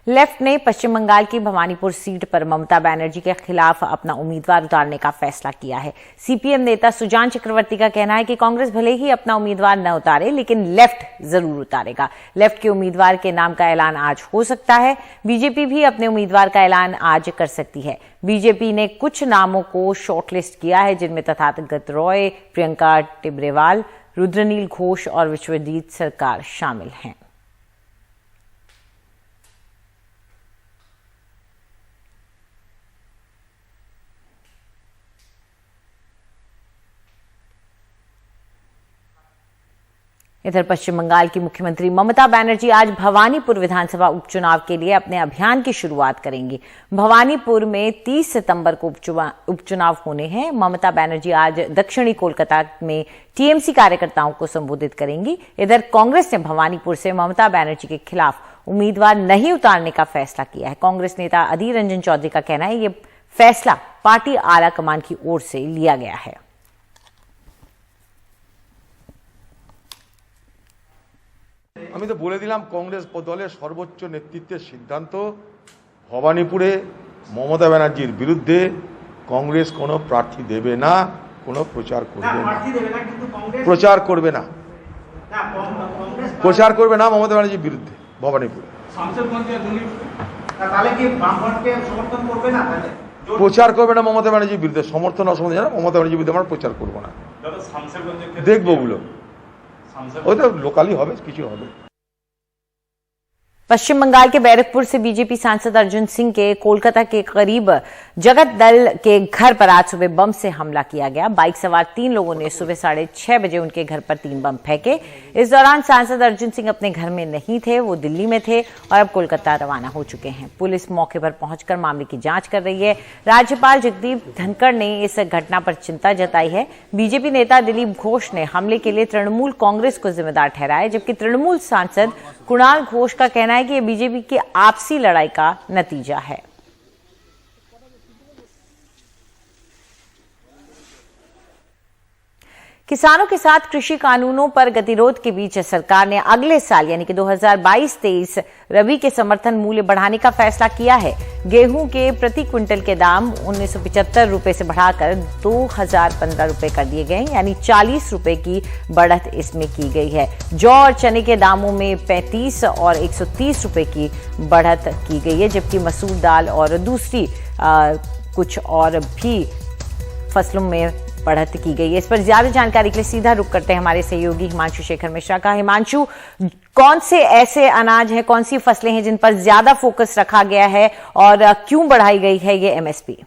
Left ने पश्चिम बंगाल की Bhawanipur seat पर ममता बनर्जी के खिलाफ अपना उम्मीदवार उतारने का फैसला किया है। सीपीएम नेता सुजान चक्रवर्ती का कहना है कि कांग्रेस भले ही अपना उम्मीदवार न उतारे, लेकिन लेफ्ट जरूर उतारेगा। लेफ्ट के उम्मीदवार के नाम का ऐलान आज हो सकता है। बीजेपी भी अपने उम्मीदवार का ऐलान आज कर सकती है। बीजेपी ने कुछ नामों को शॉर्टलिस्ट किया है, जिनमें तथागत रॉय, प्रियंका टिब्रेवाल, रुद्रनील घोष और विश्वजीत सरकार शामिल हैं। इधर पश्चिम बंगाल की मुख्यमंत्री ममता बनर्जी आज भवानीपुर विधानसभा उपचुनाव के लिए अपने अभियान की शुरुआत करेंगी। भवानीपुर में 30 सितंबर को उपचुनाव होने हैं। ममता बनर्जी आज दक्षिणी कोलकाता में टीएमसी कार्यकर्ताओं को संबोधित करेंगी। इधर कांग्रेस ने भवानीपुर से ममता बनर्जी के खिलाफ उम्मीदवार नहीं उतारने का फैसला किया है। कांग्रेस नेता अधीर रंजन चौधरी का कहना है, ये फैसला पार्टी आला कमान की ओर से लिया गया है। আমি তো বলে দিলাম কংগ্রেস দলের সর্বোচ্চ নেতৃত্বের সিদ্ধান্ত ভবানীপুরে মমতা ব্যানার্জির বিরুদ্ধে কংগ্রেস কোনো প্রার্থী দেবে না, কোনো প্রচার করবে না। প্রচার করবে না, প্রচার করবে না মমতা ব্যানার্জির বিরুদ্ধে ভবানীপুরে। প্রচার করবে না মমতা ব্যানার্জির বিরুদ্ধে, সমর্থন অসমর্থন জানা মমতা ব্যানার্জির বিরুদ্ধে আমরা প্রচার করবো না। দেখবো ওগুলো, ওটা লোকালি হবে, কিছু হবে। पश्चिम बंगाल के बैरकपुर से बीजेपी सांसद अर्जुन सिंह के कोलकाता के करीब जगत दल के घर पर आज सुबह बम से हमला किया गया। बाइक सवार 3 लोगों ने सुबह 6:30 बजे उनके घर पर 3 बम फेंके। इस दौरान सांसद अर्जुन सिंह अपने घर में नहीं थे, वो दिल्ली में थे और अब कोलकाता रवाना हो चुके हैं। पुलिस मौके पर पहुंचकर मामले की जांच कर रही है। राज्यपाल जगदीप धनखड़ ने इस घटना पर चिंता जताई है। बीजेपी नेता दिलीप घोष ने हमले के लिए तृणमूल कांग्रेस को जिम्मेदार ठहराया, जबकि तृणमूल सांसद कुणाल घोष का कहना है कि यह बीजेपी की आपसी लड़ाई का नतीजा है। किसानों के साथ कृषि कानूनों पर गतिरोध के बीच सरकार ने अगले साल यानी कि 2022-23 रबी के समर्थन मूल्य बढ़ाने का फैसला किया है। गेहूं के प्रति क्विंटल के दाम 1975 रुपए से बढ़ाकर 2015 रुपए कर दिए गए, यानी 40 रुपए की बढ़त इसमें की गई है। जौ और चने के दामों में 35 और 130 रुपए की बढ़त की गई है, जबकि मसूर दाल और दूसरी कुछ और भी फसलों में बढ़त की गई है। इस पर ज्यादा जानकारी के लिए सीधा रुख करते हैं हमारे सहयोगी हिमांशु शेखर मिश्रा का। हिमांशु, कौन से ऐसे अनाज हैं, कौन सी फसलें हैं जिन पर ज्यादा फोकस रखा गया है और क्यों बढ़ाई गई है ये एमएसपी?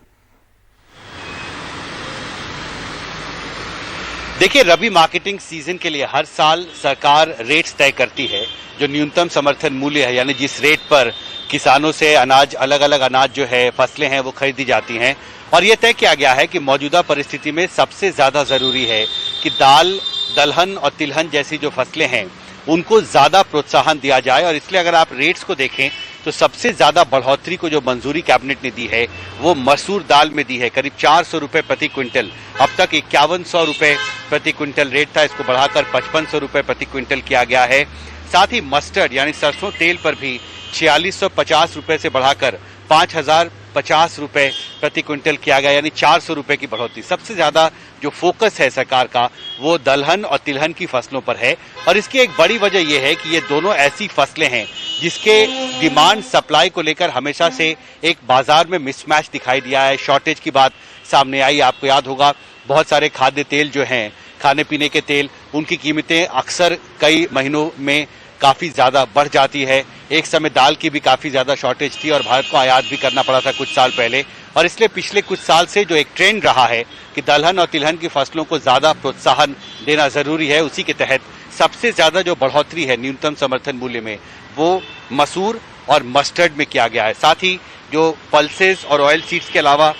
देखिए, रबी मार्केटिंग सीजन के लिए हर साल सरकार रेट्स तय करती है। जो न्यूनतम समर्थन मूल्य है, यानी जिस रेट पर किसानों से अनाज, अलग अलग अनाज जो है, फसलें हैं, वो खरीदी जाती हैं। और ये तय किया गया है कि मौजूदा परिस्थिति में सबसे ज्यादा जरूरी है कि दाल, दलहन और तिलहन जैसी जो फसलें हैं उनको ज्यादा प्रोत्साहन दिया जाए। और इसलिए अगर आप रेट्स को देखें तो सबसे ज्यादा बढ़ोतरी को जो मंजूरी कैबिनेट ने दी है वो मसूर दाल में दी है, करीब 400 रुपए प्रति क्विंटल। अब तक 5100 रुपए प्रति क्विंटल रेट था, इसको बढ़ाकर 5500 रुपए प्रति क्विंटल किया गया है। साथ ही मस्टर्ड यानी सरसों तेल पर भी 4650 रुपए से बढ़ाकर 5050 रुपए प्रति क्विंटल किया गया, यानी 400 रुपए की बढ़ोतरी। सबसे ज्यादा जो फोकस है सरकार का वो दलहन और तिलहन की फसलों पर है। और इसकी एक बड़ी वजह यह है कि ये दोनों ऐसी फसलें हैं जिसके डिमांड सप्लाई को लेकर हमेशा से एक बाजार में मिसमैच दिखाई दिया है। शॉर्टेज की बात सामने आई, आपको याद होगा बहुत सारे खाद्य तेल जो हैं, खाने पीने के तेल, उनकी कीमतें अक्सर कई महीनों में काफी ज्यादा बढ़ जाती है। एक समय दाल की भी काफी ज्यादा शॉर्टेज थी और भारत को आयात भी करना पड़ा था कुछ साल पहले। और इसलिए पिछले कुछ साल से जो एक ट्रेंड रहा है कि दलहन और तिलहन की फसलों को ज्यादा प्रोत्साहन देना जरूरी है, उसी के तहत सबसे ज्यादा जो बढ़ोतरी है न्यूनतम समर्थन मूल्य में वो मसूर और मस्टर्ड में किया गया है। साथ ही जो पल्सेस और ऑयल सीड्स के अलावा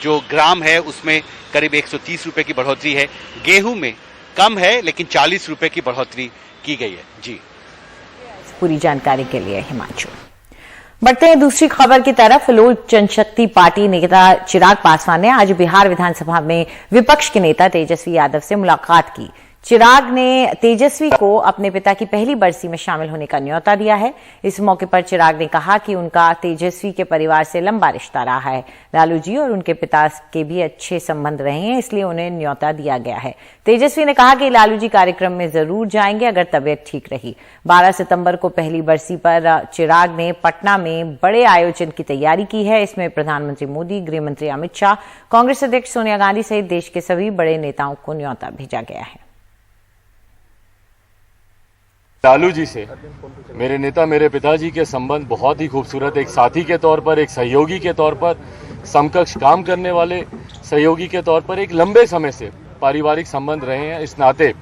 जो ग्राम है उसमें करीब 130 रुपए की बढ़ोतरी है। गेहूं में कम है लेकिन 40 रुपए की बढ़ोतरी की गई है। जी, पूरी जानकारी के लिए हिमांशु। बढ़ते हैं दूसरी खबर की तरफ। लोक जनशक्ति पार्टी नेता चिराग पासवान ने आज बिहार विधानसभा में विपक्ष के नेता तेजस्वी यादव से मुलाकात की। चिराग ने तेजस्वी को अपने पिता की पहली बरसी में शामिल होने का न्योता दिया है। इस मौके पर चिराग ने कहा कि उनका तेजस्वी के परिवार से लंबा रिश्ता रहा है। लालू जी और उनके पिता के भी अच्छे संबंध रहे हैं, इसलिए उन्हें न्योता दिया गया है। तेजस्वी ने कहा कि लालू जी कार्यक्रम में जरूर जाएंगे अगर तबीयत ठीक रही। 12 सितंबर को पहली बरसी पर चिराग ने पटना में बड़े आयोजन की तैयारी की है। इसमें प्रधानमंत्री मोदी, गृह मंत्री अमित शाह, कांग्रेस अध्यक्ष सोनिया गांधी सहित देश के सभी बड़े नेताओं को न्योता भेजा गया है। लालू जी से मेरे नेता, मेरे पिताजी के संबंध बहुत ही खूबसूरत, एक साथी के तौर पर, एक सहयोगी के तौर पर, समकक्ष काम करने वाले सहयोगी के तौर पर एक लंबे समय से पारिवारिक संबंध रहे हैं। इस नाते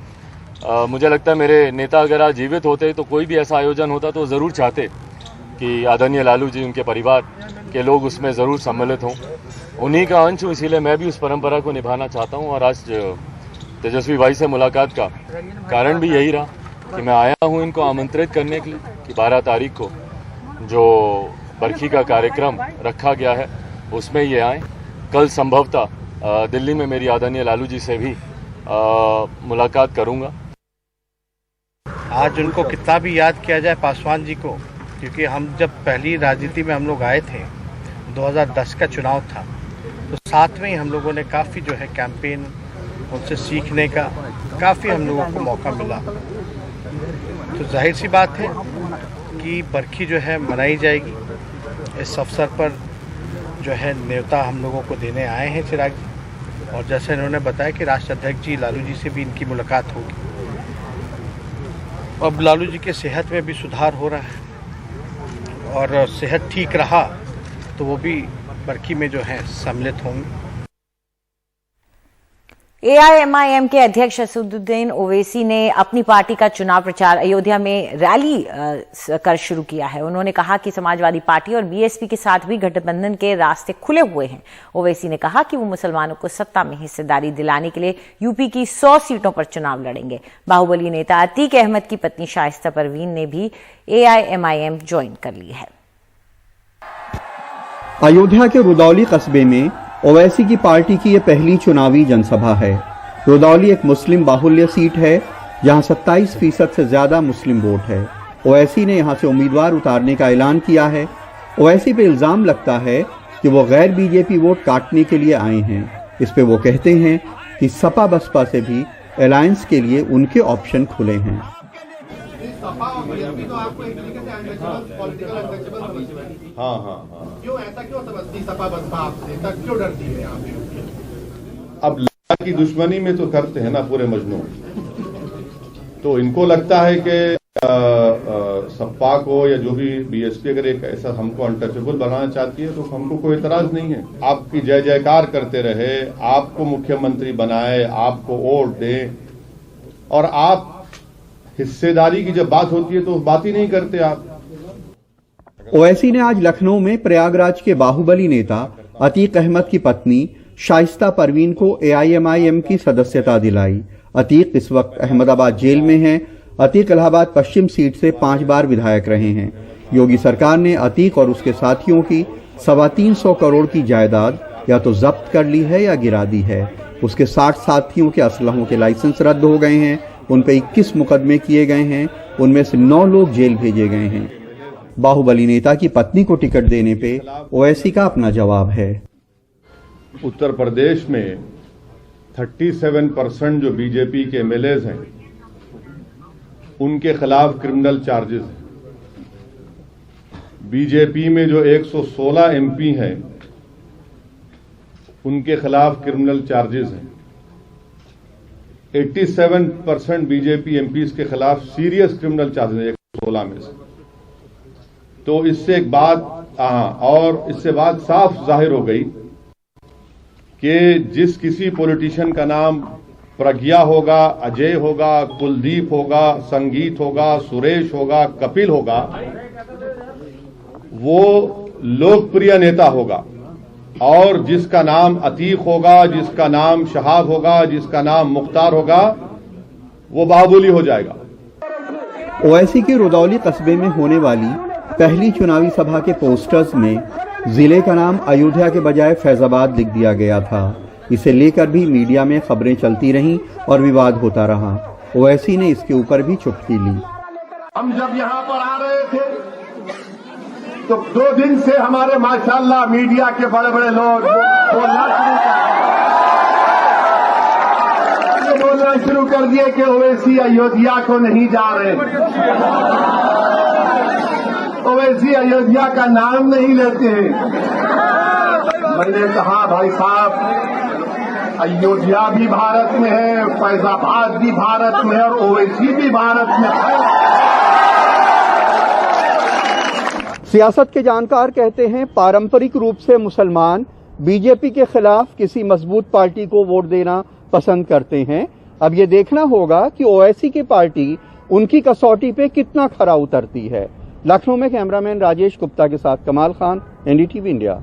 मुझे लगता है मेरे नेता अगर आज जीवित होते तो कोई भी ऐसा आयोजन होता तो ज़रूर चाहते कि आदरणीय लालू जी, उनके परिवार के लोग उसमें ज़रूर सम्मिलित हों। उन्हीं का अंश हूँ, इसीलिए मैं भी उस परंपरा को निभाना चाहता हूँ। और आज तेजस्वी भाई से मुलाकात का कारण भी यही रहा कि मैं आया हूं इनको आमंत्रित करने के लिए कि 12 तारीख को जो बरखी का कार्यक्रम रखा गया है उसमें ये आए। कल संभवतः दिल्ली में मेरी आदरणीय लालू जी से भी मुलाकात करूंगा। आज उनको कितना भी याद किया जाए पासवान जी को, क्योंकि हम जब पहली राजनीति में हम लोग आए थे, 2010 का चुनाव था, तो साथ में ही हम लोगों ने काफ़ी जो है कैंपेन उनसे सीखने का काफ़ी हम लोगों को मौका मिला। तो जाहिर सी बात है कि बरखी जो है मनाई जाएगी। इस अवसर पर जो है न्योता हम लोगों को देने आए हैं चिराग जी, और जैसे इन्होंने बताया कि राष्ट्रीय अध्यक्ष जी लालू जी से भी इनकी मुलाकात होगी। अब लालू जी के सेहत में भी सुधार हो रहा है और सेहत ठीक रहा तो वो भी बरखी में जो है सम्मिलित होंगे। एआईएमआईएम के अध्यक्ष असदुद्दीन ओवैसी ने अपनी पार्टी का चुनाव प्रचार अयोध्या में रैली कर शुरू किया है। उन्होंने कहा कि समाजवादी पार्टी और बीएसपी के साथ भी गठबंधन के रास्ते खुले हुए हैं। ओवैसी ने कहा कि वो मुसलमानों को सत्ता में हिस्सेदारी दिलाने के लिए यूपी की 100 सीटों पर चुनाव लड़ेंगे। बाहुबली नेता अतीक अहमद की पत्नी शाइस्ता परवीन ने भी एआईएमआईएम ज्वाइन कर ली है। अयोध्या के रुदौली कस्बे में ओवैसी की पार्टी की यह पहली चुनावी जनसभा है। रुदौली एक मुस्लिम बाहुल्य सीट है जहां 27% से ज्यादा मुस्लिम वोट है। ओवैसी ने यहां से उम्मीदवार उतारने का ऐलान किया है। ओवैसी पे इल्जाम लगता है कि वो गैर बीजेपी वोट काटने के लिए आए हैं। इस पे वो कहते हैं कि सपा बसपा से भी अलायंस के लिए उनके ऑप्शन खुले हैं। क्यों ऐसा क्यों समझती सपा बसपा आपसे, तक क्यों डरती है यहाँ पे? अब लड़का की दुश्मनी में तो करते हैं ना पूरे मजनू। तो इनको लगता है कि सपा को या जो भी बीएसपी अगर एक ऐसा हमको अनटचेबल बनाना चाहती है तो हमको कोई एतराज नहीं है। आपकी जय जयकार करते रहे, आपको मुख्यमंत्री बनाए, आपको वोट दे, और आप हिस्सेदारी की जब बात होती है तो बात ही नहीं करते आप। ओवैसी ने आज लखनऊ में प्रयागराज के बाहुबली नेता अतीक अहमद की पत्नी शाइस्ता परवीन को एआईएमआईएम की सदस्यता दिलाई। अतीक इस वक्त अहमदाबाद जेल में हैं। अतीक इलाहाबाद पश्चिम सीट से 5 बार विधायक रहे हैं। योगी सरकार ने अतीक और उसके साथियों की 325 करोड़ की जायदाद या तो जब्त कर ली है या गिरा दी है। उसके 60 साथियों के असलहों के लाइसेंस रद्द हो गए हैं। उन पर 21 मुकदमे किए गए हैं। उनमें से 9 लोग जेल भेजे गए हैं। बाहुबली नेता की पत्नी को टिकट देने पे ओवैसी का अपना जवाब है। उत्तर प्रदेश में 37% जो बीजेपी के एमएलएज हैं उनके खिलाफ क्रिमिनल चार्जेस हैं। बीजेपी में जो 116 एमपी हैं उनके खिलाफ क्रिमिनल चार्जेस हैं। 87% बीजेपी एमपीज के खिलाफ सीरियस क्रिमिनल चार्जेस हैं 116 में से। तो इससे एक बात और इससे बात साफ जाहिर हो गई कि जिस किसी पॉलिटिशियन का नाम प्रज्ञा होगा, अजय होगा, कुलदीप होगा, संगीत होगा, सुरेश होगा, कपिल होगा, वो लोकप्रिय नेता होगा। और जिसका नाम अतीक होगा, जिसका नाम शहाब होगा, जिसका नाम मुख्तार होगा, वो बाहुबली हो जाएगा। ओवैसी के रुदौली कस्बे में होने वाली पहली चुनावी सभा के पोस्टर्स में जिले का नाम अयोध्या के बजाय फैजाबाद लिख दिया गया था। इसे लेकर भी मीडिया में खबरें चलती रहीं और विवाद होता रहा। ओवैसी ने इसके ऊपर भी चुटकी ली। हम जब यहाँ पर आ रहे थे तो 2 दिन से हमारे माशाल्लाह मीडिया के बड़े बड़े लोग बोलना शुरू कर दिए कि ओवैसी अयोध्या को नहीं जा रहे, ओवैसी अयोध्या का नाम नहीं लेते हैं। मैंने कहा भाई साहब, अयोध्या भी भारत में है, फैजाबाद भी भारत में है और ओवैसी भी भारत में है। सियासत के जानकार कहते हैं पारंपरिक रूप से मुसलमान बीजेपी के खिलाफ किसी मजबूत पार्टी को वोट देना पसंद करते हैं। अब ये देखना होगा कि ओवैसी की पार्टी उनकी कसौटी पे कितना खरा उतरती है। लखनऊ में कैमरामैन राजेश गुप्ता के साथ कमाल खान, एनडीटीवी इंडिया।